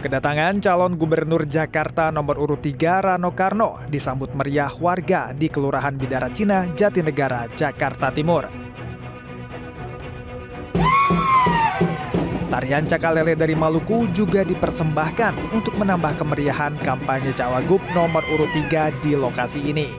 Kedatangan calon gubernur Jakarta nomor urut 3 Rano Karno disambut meriah warga di Kelurahan Bidara Cina, Jatinegara, Jakarta Timur. Tarian Cakalele dari Maluku juga dipersembahkan untuk menambah kemeriahan kampanye Cawagup nomor urut 3 di lokasi ini.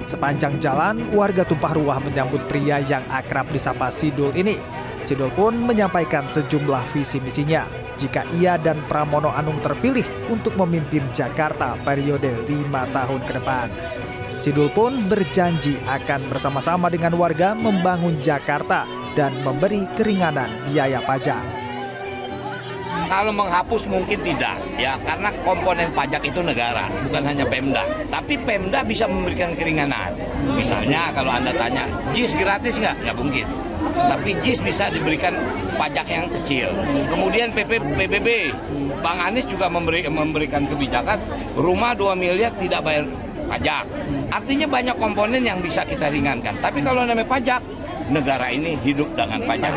Sepanjang jalan, warga tumpah ruah menyambut pria yang akrab disapa Sidul ini. Sidul pun menyampaikan sejumlah visi misinya jika ia dan Pramono Anung terpilih untuk memimpin Jakarta periode 5 tahun ke depan. Sidul pun berjanji akan bersama-sama dengan warga membangun Jakarta dan memberi keringanan biaya pajak. Kalau menghapus mungkin tidak, ya karena komponen pajak itu negara, bukan hanya Pemda. Tapi Pemda bisa memberikan keringanan. Misalnya kalau Anda tanya, JIS gratis nggak? Nggak mungkin. Tapi JIS bisa diberikan pajak yang kecil. Kemudian PBB, Bang Anies juga memberikan kebijakan rumah 2 miliar tidak bayar pajak. Artinya banyak komponen yang bisa kita ringankan. Tapi kalau namanya pajak, negara ini hidup dengan pajak.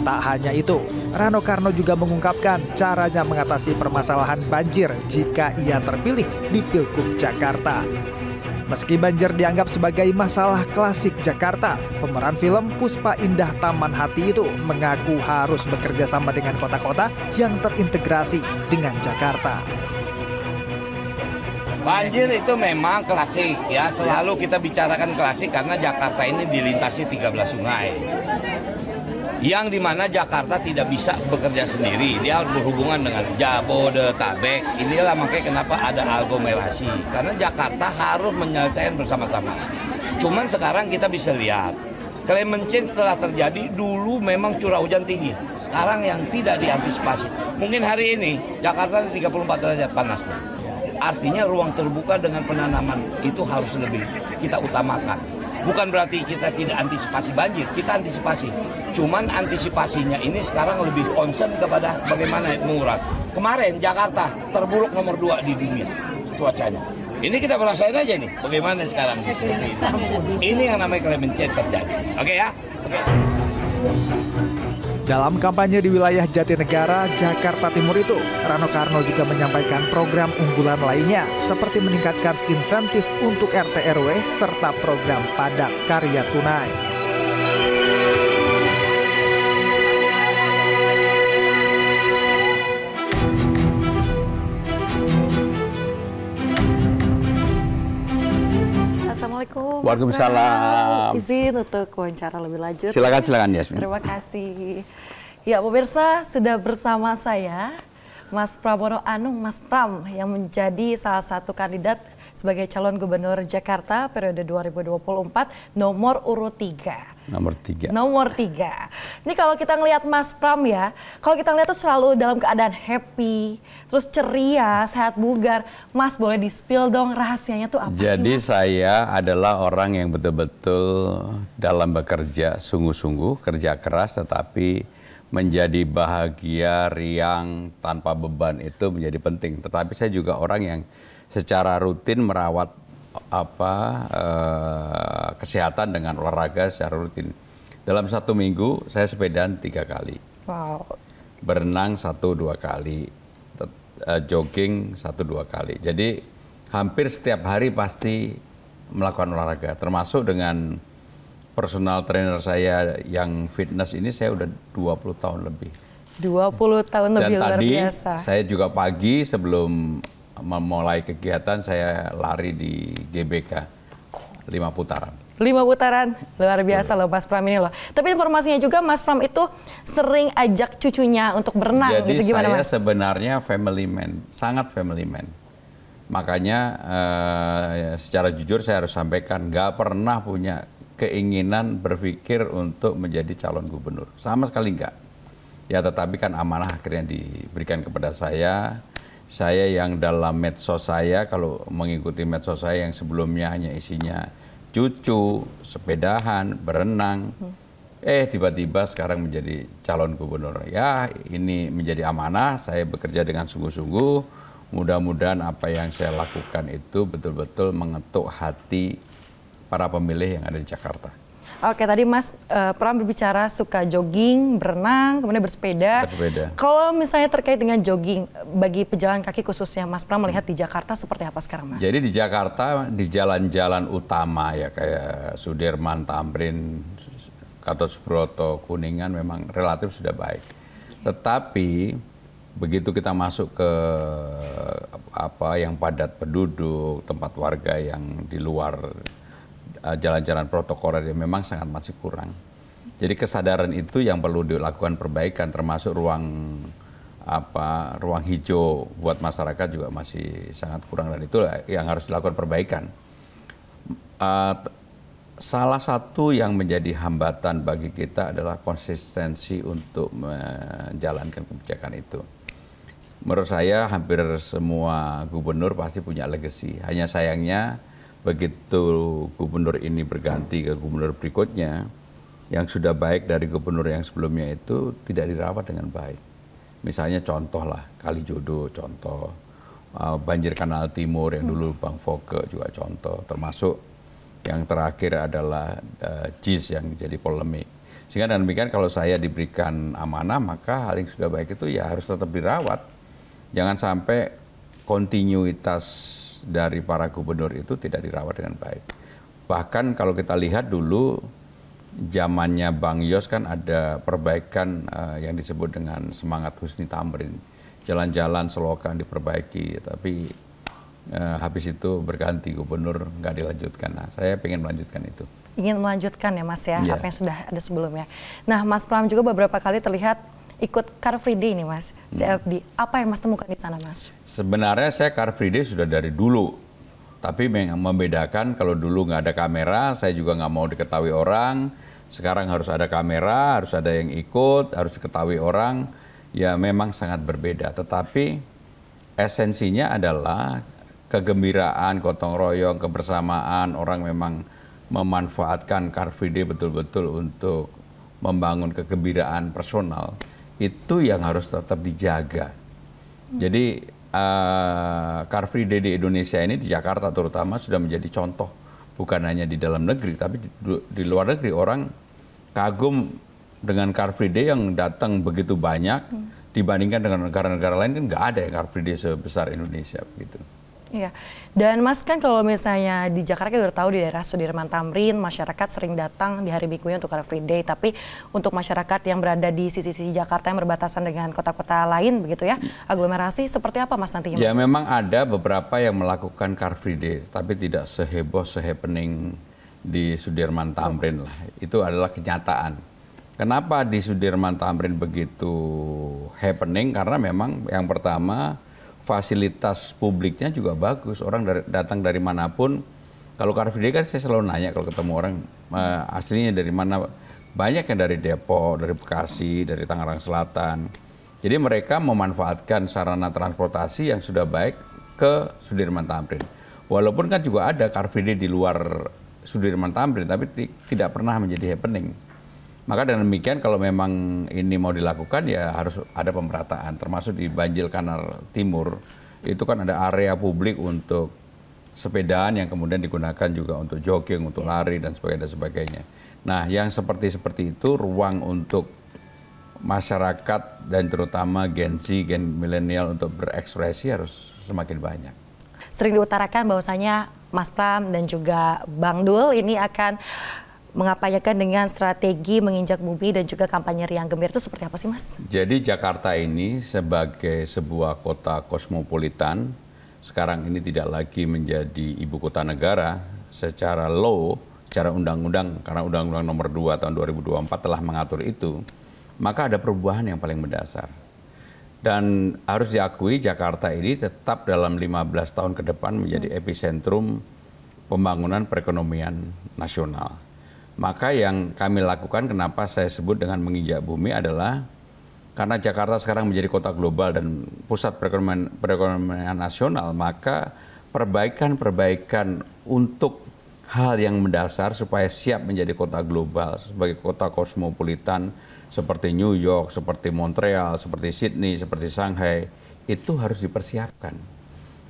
Tak hanya itu, Rano Karno juga mengungkapkan caranya mengatasi permasalahan banjir jika ia terpilih di Pilgub Jakarta. Meski banjir dianggap sebagai masalah klasik Jakarta, pemeran film Puspa Indah Taman Hati itu mengaku harus bekerja sama dengan kota-kota yang terintegrasi dengan Jakarta. Banjir itu memang klasik, ya selalu kita bicarakan klasik karena Jakarta ini dilintasi 13 sungai. Yang dimana Jakarta tidak bisa bekerja sendiri, dia harus berhubungan dengan Jabodetabek. Inilah makanya kenapa ada aglomerasi, karena Jakarta harus menyelesaikan bersama-sama. Cuman sekarang kita bisa lihat, climate change telah terjadi. Dulu memang curah hujan tinggi, sekarang yang tidak diantisipasi. Mungkin hari ini Jakarta 34 derajat panasnya. Artinya ruang terbuka dengan penanaman itu harus lebih kita utamakan. Bukan berarti kita tidak antisipasi banjir, kita antisipasi. Cuman antisipasinya ini sekarang lebih concern kepada bagaimana mengurangi. Kemarin Jakarta terburuk nomor 2 di dunia cuacanya. Ini kita merasain aja nih, bagaimana sekarang. Ini yang namanya climate change terjadi. Oke ya? Oke. Dalam kampanye di wilayah Jatinegara, Jakarta Timur itu, Rano Karno juga menyampaikan program unggulan lainnya seperti meningkatkan insentif untuk RT RW serta program padat karya tunai. Assalamualaikum. Waalaikumsalam. Izin untuk wawancara lebih lanjut. Silakan Yasmin. Terima kasih. Ya pemirsa, sudah bersama saya Mas Pramono Anung, Mas Pram, yang menjadi salah satu kandidat sebagai calon gubernur Jakarta periode 2024 nomor urut 3. Nomor 3. Ini kalau kita ngelihat Mas Pram ya, kalau kita ngelihat tuh selalu dalam keadaan happy, terus ceria, sehat bugar. Mas boleh di-spill dong rahasianya tuh apa sih, Mas? Jadi saya adalah orang yang betul-betul dalam bekerja sungguh-sungguh, kerja keras, tetapi menjadi bahagia, riang, tanpa beban itu menjadi penting. Tetapi saya juga orang yang secara rutin merawat kesehatan dengan olahraga secara rutin. Dalam 1 minggu saya sepedaan 3 kali. Wow. Berenang 1-2 kali, jogging 1-2 kali. Jadi hampir setiap hari pasti melakukan olahraga, termasuk dengan personal trainer saya yang fitness ini saya udah 20 tahun lebih. 20 tahun lebih, luar biasa. Dan tadi saya juga pagi sebelum memulai kegiatan saya lari di GBK 5 putaran. 5 putaran, luar biasa loh Mas Pram ini loh. Tapi informasinya juga Mas Pram itu sering ajak cucunya untuk berenang. Jadi gitu, gimana, saya Mas? sebenarnya family man, sangat family man. Makanya secara jujur saya harus sampaikan, nggak pernah punya keinginan berpikir untuk menjadi calon gubernur. Sama sekali enggak. Ya tetapi kan amanah akhirnya diberikan kepada saya. Saya yang dalam medsos saya, kalau mengikuti medsos saya yang sebelumnya hanya isinya cucu, sepedahan, berenang. Tiba-tiba sekarang menjadi calon gubernur. Ya ini menjadi amanah, saya bekerja dengan sungguh-sungguh. Mudah-mudahan apa yang saya lakukan itu betul-betul mengetuk hati para pemilih yang ada di Jakarta. Oke, tadi Mas Pram berbicara suka jogging, berenang, kemudian bersepeda. Kalau misalnya terkait dengan jogging, bagi pejalan kaki khususnya Mas Pram melihat di Jakarta seperti apa sekarang, Mas? Jadi di Jakarta, di jalan-jalan utama ya kayak Sudirman, Tamrin, Gatot Subroto, Kuningan memang relatif sudah baik. Tetapi begitu kita masuk ke yang padat penduduk, tempat warga yang di luar jalan-jalan protokoler yang memang sangat masih kurang. Jadi kesadaran itu yang perlu dilakukan perbaikan, termasuk ruang hijau buat masyarakat juga masih sangat kurang, dan itu yang harus dilakukan perbaikan. Salah satu yang menjadi hambatan bagi kita adalah konsistensi untuk menjalankan kebijakan itu. Menurut saya hampir semua gubernur pasti punya legacy. Hanya sayangnya begitu gubernur ini berganti ke gubernur berikutnya, yang sudah baik dari gubernur yang sebelumnya itu tidak dirawat dengan baik. Misalnya contoh lah, Kalijodo contoh, banjir Kanal Timur yang dulu Bang Foke juga contoh, termasuk yang terakhir adalah JIS yang jadi polemik. Sehingga dengan demikian kalau saya diberikan amanah, maka hal yang sudah baik itu ya harus tetap dirawat. Jangan sampai kontinuitas dari para gubernur itu tidak dirawat dengan baik. Bahkan kalau kita lihat dulu zamannya Bang Yos kan ada perbaikan yang disebut dengan semangat Husni Tamrin. Jalan-jalan selokan diperbaiki, tapi habis itu berganti gubernur nggak dilanjutkan. Nah, saya ingin melanjutkan itu. Ingin melanjutkan ya Mas ya, apa yang sudah ada sebelumnya. Nah Mas Pram juga beberapa kali terlihat ikut Car Free Day nih Mas, CFD. Apa yang Mas temukan di sana Mas? Sebenarnya saya Car Free Day sudah dari dulu. Tapi membedakan kalau dulu nggak ada kamera, saya juga nggak mau diketahui orang. Sekarang harus ada kamera, harus ada yang ikut, harus diketahui orang. Ya memang sangat berbeda. Tetapi esensinya adalah kegembiraan, gotong royong, kebersamaan. Orang memang memanfaatkan Car Free Day betul-betul untuk membangun kegembiraan personal. Itu yang harus tetap dijaga. Jadi Car Free Day di Indonesia ini, di Jakarta terutama, sudah menjadi contoh. Bukan hanya di dalam negeri, tapi di luar negeri orang kagum dengan Car Free Day yang datang begitu banyak. Dibandingkan dengan negara-negara lain kan nggak ada yang Car Free Day sebesar Indonesia begitu. Iya, dan Mas kan kalau misalnya di Jakarta kita udah tahu di daerah Sudirman Tamrin masyarakat sering datang di hari minggunya untuk Car Free Day, tapi untuk masyarakat yang berada di sisi-sisi Jakarta yang berbatasan dengan kota-kota lain begitu ya, aglomerasi seperti apa Mas nantinya? Ya memang ada beberapa yang melakukan Car Free Day, tapi tidak seheboh, sehappening di Sudirman Tamrin lah. Itu adalah kenyataan. Kenapa di Sudirman Tamrin begitu happening? Karena memang yang pertama fasilitas publiknya juga bagus. Orang datang dari manapun. Kalau Car Free Day kan saya selalu nanya kalau ketemu orang aslinya dari mana. Banyak yang dari Depok, dari Bekasi, dari Tangerang Selatan. Jadi mereka memanfaatkan sarana transportasi yang sudah baik ke Sudirman Tamrin. Walaupun kan juga ada Car Free Day di luar Sudirman Tamrin, tapi tidak pernah menjadi happening. Maka dengan demikian kalau memang ini mau dilakukan ya harus ada pemerataan, termasuk di Banjir Kanal Timur. Itu kan ada area publik untuk sepedaan yang kemudian digunakan juga untuk jogging, untuk lari dan sebagainya. Nah yang seperti itu ruang untuk masyarakat dan terutama Gen Z, Gen milenial untuk berekspresi harus semakin banyak. Sering diutarakan bahwasanya Mas Pram dan juga Bang Dul ini akan mengapanyakan dengan strategi menginjak bumi dan juga kampanye riang gembira, itu seperti apa sih Mas? Jadi Jakarta ini sebagai sebuah kota kosmopolitan, sekarang ini tidak lagi menjadi ibu kota negara secara law, secara undang-undang, karena Undang-Undang Nomor 2 tahun 2024 telah mengatur itu, maka ada perubahan yang paling mendasar. Dan harus diakui Jakarta ini tetap dalam 15 tahun ke depan menjadi epicentrum pembangunan perekonomian nasional. Maka yang kami lakukan, kenapa saya sebut dengan menginjak bumi adalah karena Jakarta sekarang menjadi kota global dan pusat perekonomian nasional, maka perbaikan untuk hal yang mendasar supaya siap menjadi kota global, sebagai kota kosmopolitan seperti New York, seperti Montreal, seperti Sydney, seperti Shanghai, itu harus dipersiapkan.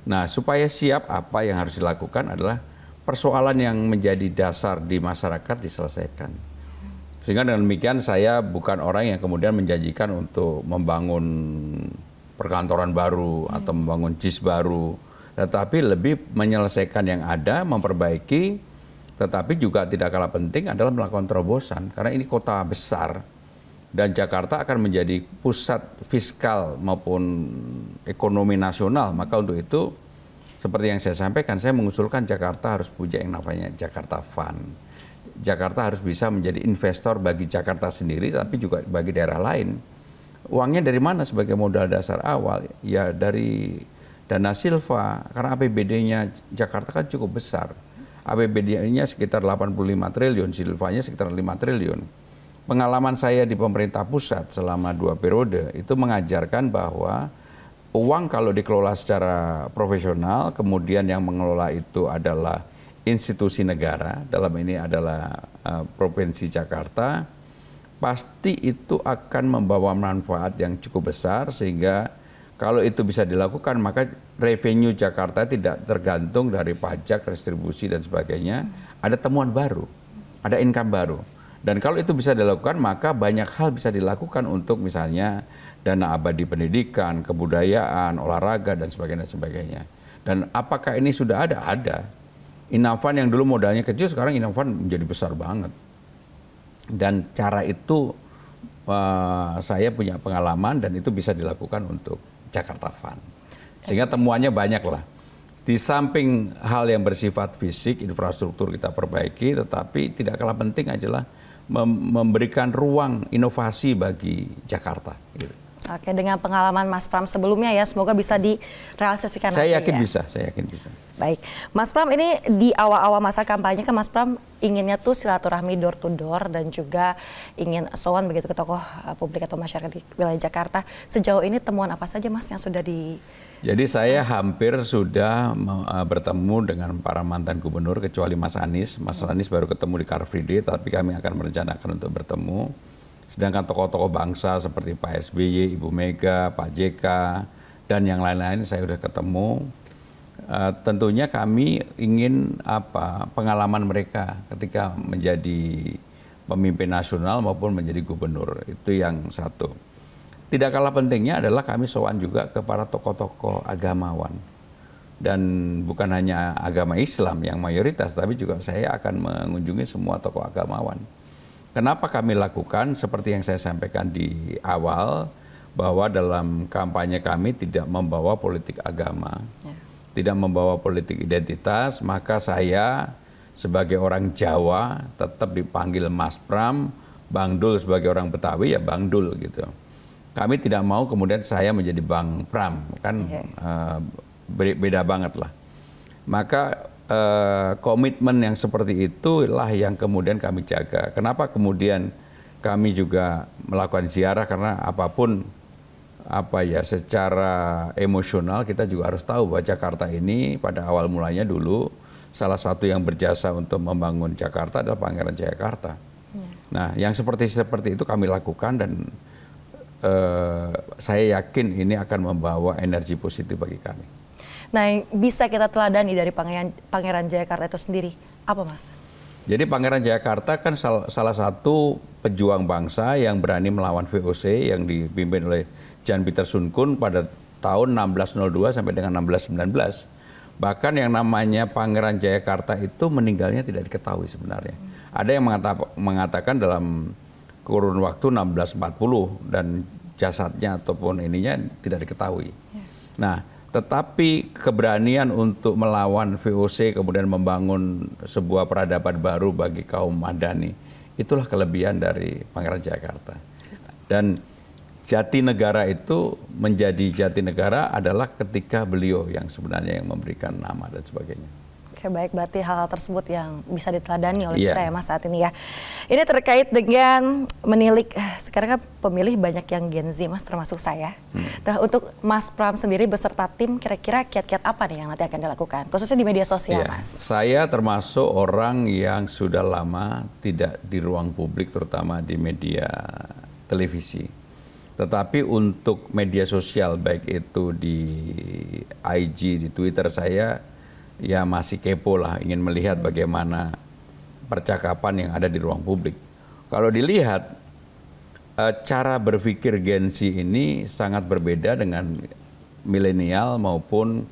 Nah, supaya siap apa yang harus dilakukan adalah persoalan yang menjadi dasar di masyarakat diselesaikan. Sehingga dengan demikian saya bukan orang yang kemudian menjanjikan untuk membangun perkantoran baru atau membangun JIS baru, tetapi lebih menyelesaikan yang ada, memperbaiki, tetapi juga tidak kalah penting adalah melakukan terobosan. Karena ini kota besar dan Jakarta akan menjadi pusat fiskal maupun ekonomi nasional. Maka untuk itu, seperti yang saya sampaikan, saya mengusulkan Jakarta harus punya yang namanya Jakarta Fund. Jakarta harus bisa menjadi investor bagi Jakarta sendiri, tapi juga bagi daerah lain. Uangnya dari mana sebagai modal dasar awal? Ya dari dana silva, karena APBD-nya Jakarta kan cukup besar. APBD-nya sekitar 85 triliun, silvanya sekitar 5 triliun. Pengalaman saya di pemerintah pusat selama 2 periode itu mengajarkan bahwa uang kalau dikelola secara profesional, kemudian yang mengelola itu adalah institusi negara, dalam ini adalah Provinsi Jakarta, pasti itu akan membawa manfaat yang cukup besar, sehingga kalau itu bisa dilakukan maka revenue Jakarta tidak tergantung dari pajak, restribusi dan sebagainya, ada temuan baru, ada income baru. Dan kalau itu bisa dilakukan maka banyak hal bisa dilakukan untuk misalnya dana abadi pendidikan, kebudayaan, olahraga dan sebagainya. Dan apakah ini sudah ada? Ada. Inafan yang dulu modalnya kecil sekarang Inafan menjadi besar banget. Dan cara itu saya punya pengalaman dan itu bisa dilakukan untuk Jakarta Fund. Sehingga temuannya banyak lah. Di samping hal yang bersifat fisik, infrastruktur kita perbaiki, tetapi tidak kalah penting adalah memberikan ruang inovasi bagi Jakarta. Gitu. Oke, dengan pengalaman Mas Pram sebelumnya ya, semoga bisa direalisasikan. Saya yakin bisa, saya yakin bisa. Baik, Mas Pram, ini di awal-awal masa kampanye kan Mas Pram inginnya tuh silaturahmi door to door dan juga ingin sowan begitu ke tokoh publik atau masyarakat di wilayah Jakarta. Sejauh ini temuan apa saja Mas yang sudah di... Jadi saya hampir sudah bertemu dengan para mantan gubernur kecuali Mas Anies. Mas Anies baru ketemu di Car Free Day, tapi kami akan merencanakan untuk bertemu. Sedangkan tokoh-tokoh bangsa seperti Pak SBY, Ibu Mega, Pak JK, dan yang lain-lain saya sudah ketemu. Tentunya kami ingin pengalaman mereka ketika menjadi pemimpin nasional maupun menjadi gubernur. Itu yang satu. Tidak kalah pentingnya adalah kami sowan juga ke para tokoh-tokoh agamawan. Dan bukan hanya agama Islam yang mayoritas, tapi juga saya akan mengunjungi semua tokoh agamawan. Kenapa kami lakukan seperti yang saya sampaikan di awal, bahwa dalam kampanye kami tidak membawa politik agama, tidak membawa politik identitas, maka saya sebagai orang Jawa tetap dipanggil Mas Pram, Bang Dul sebagai orang Betawi ya Bang Dul gitu. Kami tidak mau kemudian saya menjadi Bang Pram, kan beda banget lah. Maka komitmen yang seperti itulah yang kemudian kami jaga. Kenapa kemudian kami juga melakukan ziarah, karena apapun secara emosional kita juga harus tahu bahwa Jakarta ini pada awal mulanya dulu salah satu yang berjasa untuk membangun Jakarta adalah Pangeran Jayakarta. Nah, yang seperti itu kami lakukan dan saya yakin ini akan membawa energi positif bagi kami. Nah, yang bisa kita teladani dari Pangeran Jayakarta itu sendiri, apa Mas? Jadi Pangeran Jayakarta kan salah satu pejuang bangsa yang berani melawan VOC yang dipimpin oleh Jan Pieter Soenkun pada tahun 1602 sampai dengan 1619. Bahkan yang namanya Pangeran Jayakarta itu meninggalnya tidak diketahui sebenarnya. Ada yang mengatakan dalam kurun waktu 1640 dan jasadnya ataupun ininya tidak diketahui. Nah, tetapi keberanian untuk melawan VOC kemudian membangun sebuah peradaban baru bagi kaum Madani, itulah kelebihan dari Pangeran Jayakarta. Dan Jatinegara itu menjadi Jatinegara adalah ketika beliau yang sebenarnya yang memberikan nama dan sebagainya. Oke, baik, berarti hal-hal tersebut yang bisa diteladani oleh kita ya Mas saat ini ya. Ini terkait dengan menilik, sekarang kan pemilih banyak yang Gen Z Mas, termasuk saya. Nah, untuk Mas Pram sendiri beserta tim, kira-kira kiat-kiat apa nih yang nanti akan dilakukan, khususnya di media sosial Mas? Saya termasuk orang yang sudah lama tidak di ruang publik, terutama di media televisi. Tetapi untuk media sosial, baik itu di IG, di Twitter, saya ya masih kepo lah, ingin melihat bagaimana percakapan yang ada di ruang publik. Kalau dilihat cara berpikir Gen Z ini sangat berbeda dengan milenial maupun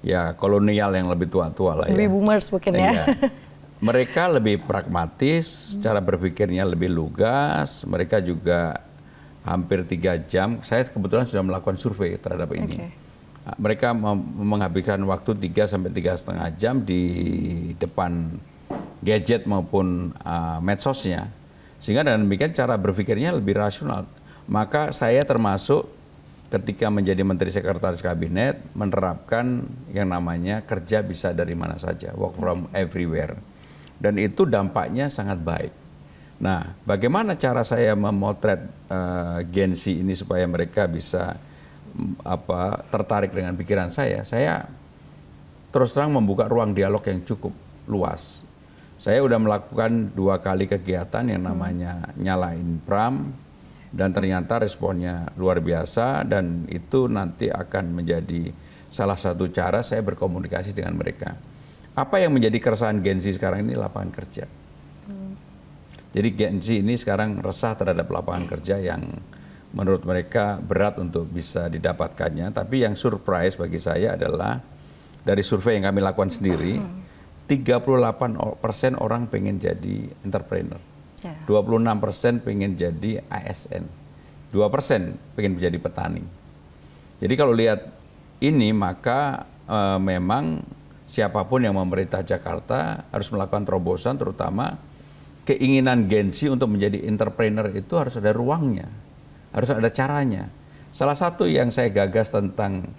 ya kolonial yang lebih tua-tua lah ya. Lebih boomers mungkin ya. Iya. Mereka lebih pragmatis, cara berpikirnya lebih lugas, mereka juga hampir 3 jam. Saya kebetulan sudah melakukan survei terhadap ini. Mereka menghabiskan waktu 3 sampai 3,5 jam di depan gadget maupun medsosnya. Sehingga dengan demikian cara berpikirnya lebih rasional. Maka saya termasuk ketika menjadi Menteri Sekretaris Kabinet menerapkan yang namanya kerja bisa dari mana saja, work from everywhere. Dan itu dampaknya sangat baik. Nah, bagaimana cara saya memotret Gen Z ini supaya mereka bisa tertarik dengan pikiran saya? Saya terus terang membuka ruang dialog yang cukup luas. Saya sudah melakukan 2 kali kegiatan yang namanya Nyalain Pram, dan ternyata responnya luar biasa, dan itu nanti akan menjadi salah satu cara saya berkomunikasi dengan mereka. Apa yang menjadi keresahan Gen Z sekarang ini? Lapangan kerja. Jadi Gen Z ini sekarang resah terhadap lapangan kerja yang menurut mereka berat untuk bisa didapatkannya. Tapi yang surprise bagi saya adalah dari survei yang kami lakukan sendiri, 38% orang pengen jadi entrepreneur, 26% pengen jadi ASN, 2% pengen menjadi petani. Jadi kalau lihat ini maka memang siapapun yang memerintah Jakarta harus melakukan terobosan, terutama keinginan Gen Z untuk menjadi entrepreneur itu harus ada ruangnya, harus ada caranya. Salah satu yang saya gagas tentang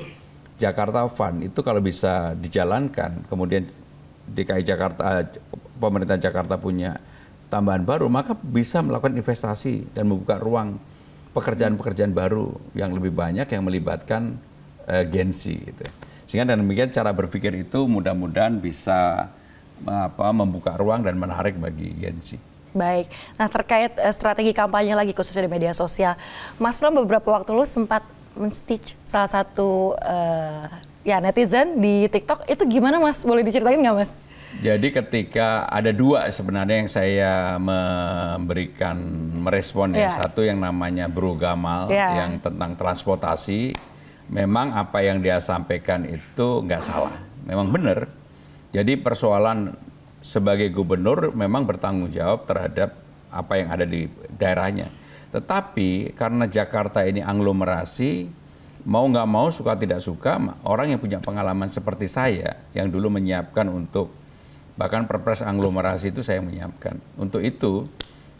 Jakarta Fund itu kalau bisa dijalankan, kemudian DKI Jakarta, pemerintah Jakarta punya tambahan baru, maka bisa melakukan investasi dan membuka ruang pekerjaan-pekerjaan baru yang lebih banyak yang melibatkan Gen Z. Gitu. Sehingga dengan demikian cara berpikir itu mudah-mudahan bisa membuka ruang dan menarik bagi Gen Z. Baik, nah terkait strategi kampanye lagi khususnya di media sosial, Mas Pram beberapa waktu lalu sempat men-stitch salah satu netizen di TikTok, itu gimana Mas? Boleh diceritain nggak Mas? Jadi ketika ada 2 sebenarnya yang saya merespon ya. Satu yang namanya Bro Gamal yang tentang transportasi. Memang apa yang dia sampaikan itu nggak salah, memang benar. Jadi persoalan sebagai gubernur memang bertanggung jawab terhadap apa yang ada di daerahnya. Tetapi karena Jakarta ini aglomerasi, mau nggak mau, suka tidak suka, orang yang punya pengalaman seperti saya, yang dulu menyiapkan untuk, bahkan perpres aglomerasi itu saya menyiapkan. Untuk itu,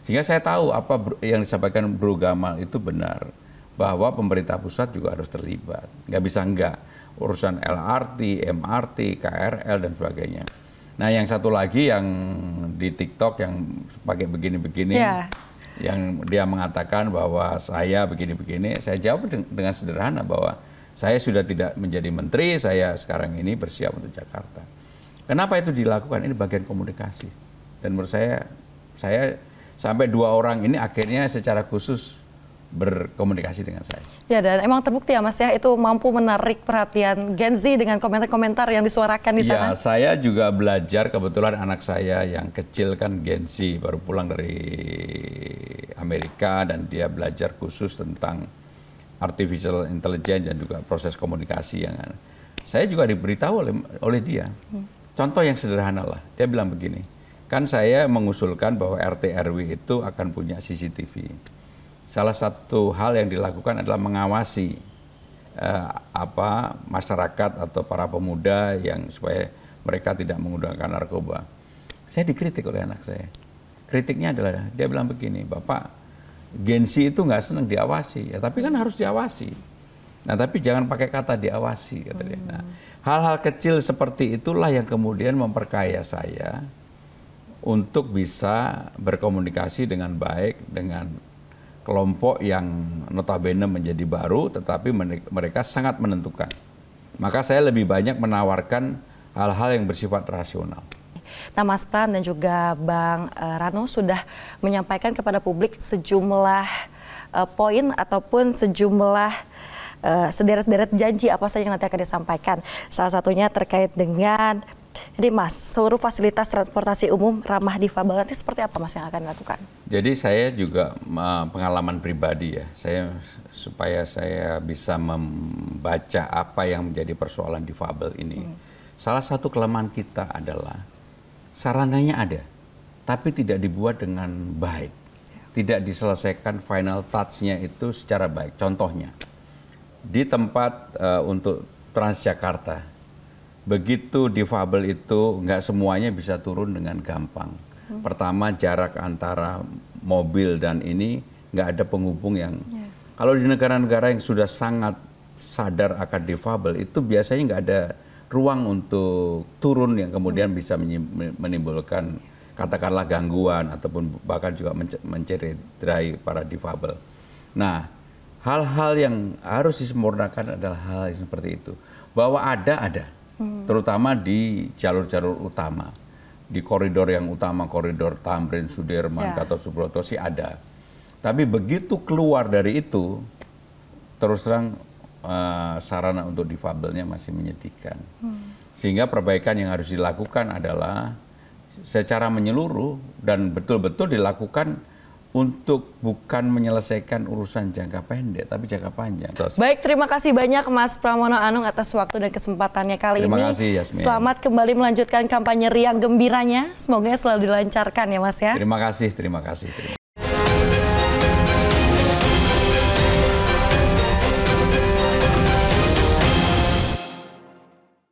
sehingga saya tahu apa yang disampaikan Bro Gamal itu benar. Bahwa pemerintah pusat juga harus terlibat. Nggak bisa enggak. Urusan LRT, MRT, KRL, dan sebagainya. Nah yang satu lagi yang di TikTok yang pakai begini-begini, yang dia mengatakan bahwa saya begini-begini, saya jawab dengan sederhana bahwa saya sudah tidak menjadi menteri, saya sekarang ini bersiap untuk Jakarta. Kenapa itu dilakukan? Ini bagian komunikasi. Dan menurut saya sampai 2 orang ini akhirnya secara khusus berkomunikasi dengan saya. Ya, dan emang terbukti ya Mas ya, itu mampu menarik perhatian Gen Z dengan komentar-komentar yang disuarakan di sana. Ya, saya juga belajar, kebetulan anak saya yang kecil kan Gen Z, baru pulang dari Amerika, dan dia belajar khusus tentang artificial intelligence dan juga proses komunikasi yang saya juga diberitahu oleh dia. Contoh yang sederhana lah, dia bilang begini, kan saya mengusulkan bahwa RT RW itu akan punya CCTV. Salah satu hal yang dilakukan adalah mengawasi masyarakat atau para pemuda yang supaya mereka tidak menggunakan narkoba. Saya dikritik oleh anak saya. Kritiknya adalah dia bilang begini, Bapak, Gen Z itu nggak senang diawasi, ya tapi kan harus diawasi. Nah tapi jangan pakai kata diawasi, kata dia. Nah, hal-hal kecil seperti itulah yang kemudian memperkaya saya untuk bisa berkomunikasi dengan baik dengan kelompok yang notabene menjadi baru, tetapi mereka sangat menentukan. Maka saya lebih banyak menawarkan hal-hal yang bersifat rasional. Nah, Mas Pram dan juga Bang Rano sudah menyampaikan kepada publik sejumlah poin ataupun sejumlah sederet-sederet janji apa saja yang nanti akan disampaikan. Salah satunya terkait dengan Jadi Mas, seluruh fasilitas transportasi umum ramah difabel nanti seperti apa Mas yang akan dilakukan? Jadi saya juga pengalaman pribadi ya, supaya saya bisa membaca apa yang menjadi persoalan difabel ini. Salah satu kelemahan kita adalah sarananya ada, tapi tidak dibuat dengan baik. Tidak diselesaikan final touch-nya itu secara baik. Contohnya, di tempat untuk Transjakarta, begitu difabel itu nggak semuanya bisa turun dengan gampang. Pertama, jarak antara mobil dan ini nggak ada penghubung yang... Kalau di negara-negara yang sudah sangat sadar akan difabel, itu biasanya nggak ada ruang untuk turun yang kemudian bisa menimbulkan katakanlah gangguan ataupun bahkan juga mencederai para difabel. Nah, hal-hal yang harus disempurnakan adalah hal yang seperti itu. Bahwa ada. Terutama di jalur-jalur utama. Di koridor yang utama, koridor Tamrin, Sudirman, Gatot Subroto sih ada. Tapi begitu keluar dari itu, terus terang sarana untuk difabelnya masih menyedihkan. Sehingga perbaikan yang harus dilakukan adalah secara menyeluruh dan betul-betul dilakukan untuk bukan menyelesaikan urusan jangka pendek, tapi jangka panjang. Baik, terima kasih banyak Mas Pramono Anung atas waktu dan kesempatannya kali ini. Terima kasih Yasmin. Selamat kembali melanjutkan kampanye riang gembiranya. Semoga selalu dilancarkan ya Mas ya. Terima kasih.